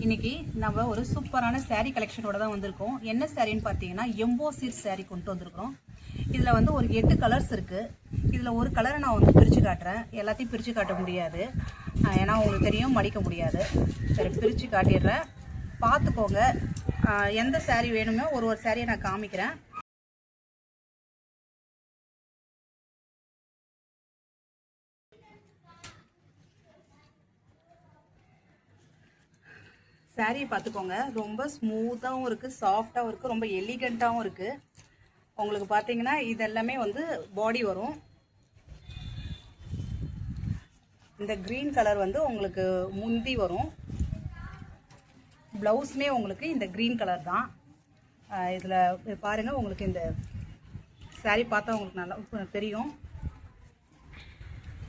இன்னைக்கு நம்ம ஒரு சூப்பரான saree கலெக்ஷனோட தான் வந்திருக்கோம். என்ன சாரின்னு பார்த்தீங்கன்னா எம்போசிட் saree கொண்டு வந்திருக்கிறோம். இதில் வந்து ஒரு 8 கலர்ஸ் இருக்குது. இதில் ஒரு கலரை நான் வந்து பிரித்து காட்டுறேன். எல்லாத்தையும் பிரித்து காட்ட முடியாது, ஏன்னா உங்களுக்கு தெரியும் மடிக்க முடியாது. சரி, பிரித்து காட்டிடுறேன், பார்த்துக்கோங்க. எந்த saree வேணுமோ ஒரு சாரியை நான் காமிக்கிறேன். சாரியை பார்த்துக்கோங்க. ரொம்ப ஸ்மூத்தாகவும் இருக்குது, சாஃப்டாகவும் இருக்குது, ரொம்ப எலிகண்ட்டாகவும் இருக்குது. உங்களுக்கு பார்த்தீங்கன்னா இது எல்லாமே வந்து பாடி வரும். இந்த க்ரீன் கலர் வந்து உங்களுக்கு முந்தி வரும். ப்ளவுஸுமே உங்களுக்கு இந்த க்ரீன் கலர் தான். இதில் பாருங்கள், உங்களுக்கு இந்த சாரி பார்த்தா உங்களுக்கு நல்லா தெரியும்.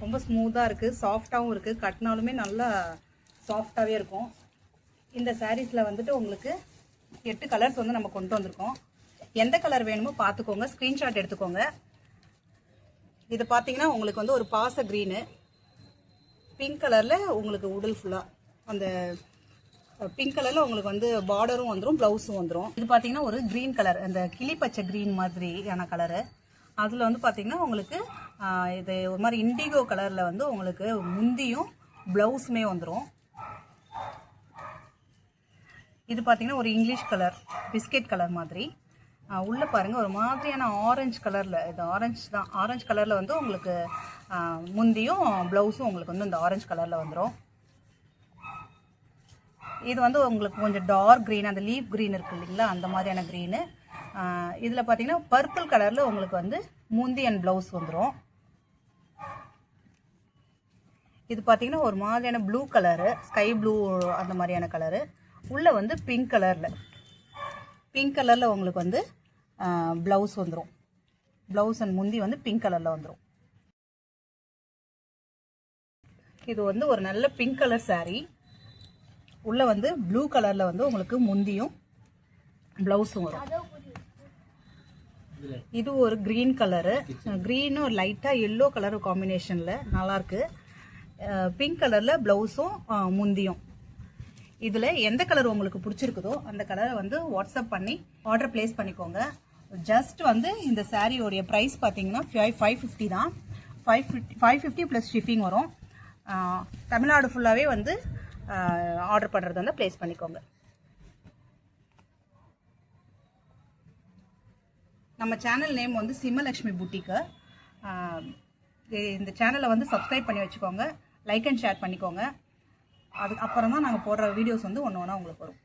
ரொம்ப ஸ்மூத்தாக இருக்குது, சாஃப்டாகவும் இருக்குது, கட்டினாலுமே நல்லா சாஃப்டாகவே இருக்கும். இந்த சாரீஸில் வந்துட்டு உங்களுக்கு 8 கலர்ஸ் வந்து நம்ம கொண்டு வந்திருக்கோம். எந்த கலர் வேணுமோ பார்த்துக்கோங்க, ஸ்க்ரீன்ஷாட் எடுத்துக்கோங்க. இது பார்த்தீங்கன்னா உங்களுக்கு வந்து ஒரு பாச க்ரீனு, பிங்க் கலரில் உங்களுக்கு உடல் ஃபுல்லாக அந்த பிங்க் கலரில் உங்களுக்கு வந்து பார்டரும் வந்துடும், ப்ளவுஸும் வந்துடும். இது பார்த்தீங்கன்னா ஒரு க்ரீன் கலர், அந்த கிளிப்பச்சை க்ரீன் மாதிரியான கலரு. அதில் வந்து பார்த்தீங்கன்னா உங்களுக்கு இது ஒரு மாதிரி இண்டிகோ கலரில் வந்து உங்களுக்கு முந்தியும் ப்ளவுஸுமே வந்துடும். இது பார்த்தீங்கன்னா ஒரு இங்கிலீஷ் கலர், பிஸ்கெட் கலர் மாதிரி. உள்ளே பாருங்கள், ஒரு மாதிரியான ஆரஞ்சு கலரில், இது ஆரஞ்சு தான், ஆரஞ்சு கலரில் வந்து உங்களுக்கு முந்தியும் ப்ளவுஸும் உங்களுக்கு வந்து இந்த ஆரஞ்சு கலரில் வந்துடும். இது வந்து உங்களுக்கு கொஞ்சம் டார்க் க்ரீன், அந்த லீஃப் க்ரீன் இருக்குது இல்லைங்களா, அந்த மாதிரியான க்ரீனு. இதில் பார்த்தீங்கன்னா பர்பிள் கலரில் உங்களுக்கு வந்து முந்தி அண்ட் ப்ளவுஸ் வந்துடும். இது பார்த்தீங்கன்னா ஒரு மாதிரியான ப்ளூ கலரு, ஸ்கை ப்ளூ அந்த மாதிரியான கலரு. உள்ளே வந்து பிங்க் கலரில் உங்களுக்கு வந்து ப்ளவுஸ் வந்துடும். ப்ளவுஸ் அண்ட் முந்தி வந்து பிங்க் கலரில் வந்துடும். இது வந்து ஒரு நல்ல பிங்க் கலர் saree. உள்ளே வந்து ப்ளூ கலரில் வந்து உங்களுக்கு முந்தியும் ப்ளவுஸும் வரும். இது ஒரு க்ரீன் கலரு, க்ரீனும் லைட்டாக எல்லோ கலர் காம்பினேஷனில் நல்லாயிருக்கு. பிங்க் கலரில் ப்ளவுஸும் முந்தியும். இதில் எந்த கலர் உங்களுக்கு பிடிச்சிருக்குதோ அந்த கலரை வந்து வாட்ஸ்அப் பண்ணி ஆர்டர் பிளேஸ் பண்ணிக்கோங்க. ஜஸ்ட் வந்து இந்த சாரியோடைய ப்ரைஸ் பார்த்தீங்கன்னா 550 தான். 550 ப்ளஸ் ஷிப்பிங் வரும். தமிழ்நாடு ஃபுல்லாகவே வந்து ஆர்டர் பண்ணுறது வந்து பிளேஸ் பண்ணிக்கோங்க. நம்ம சேனல் நேம் வந்து சிம்மலக்ஷ்மி புட்டிக்கு. இந்த சேனலை வந்து சப்ஸ்கிரைப் பண்ணி வச்சுக்கோங்க, லைக் அண்ட் ஷேர் பண்ணிக்கோங்க. அதுக்கு அப்புறம் தான் நாங்கள் போடுற வீடியோஸ் வந்து ஒன்று ஒன்றா உங்களுக்கு வரும்.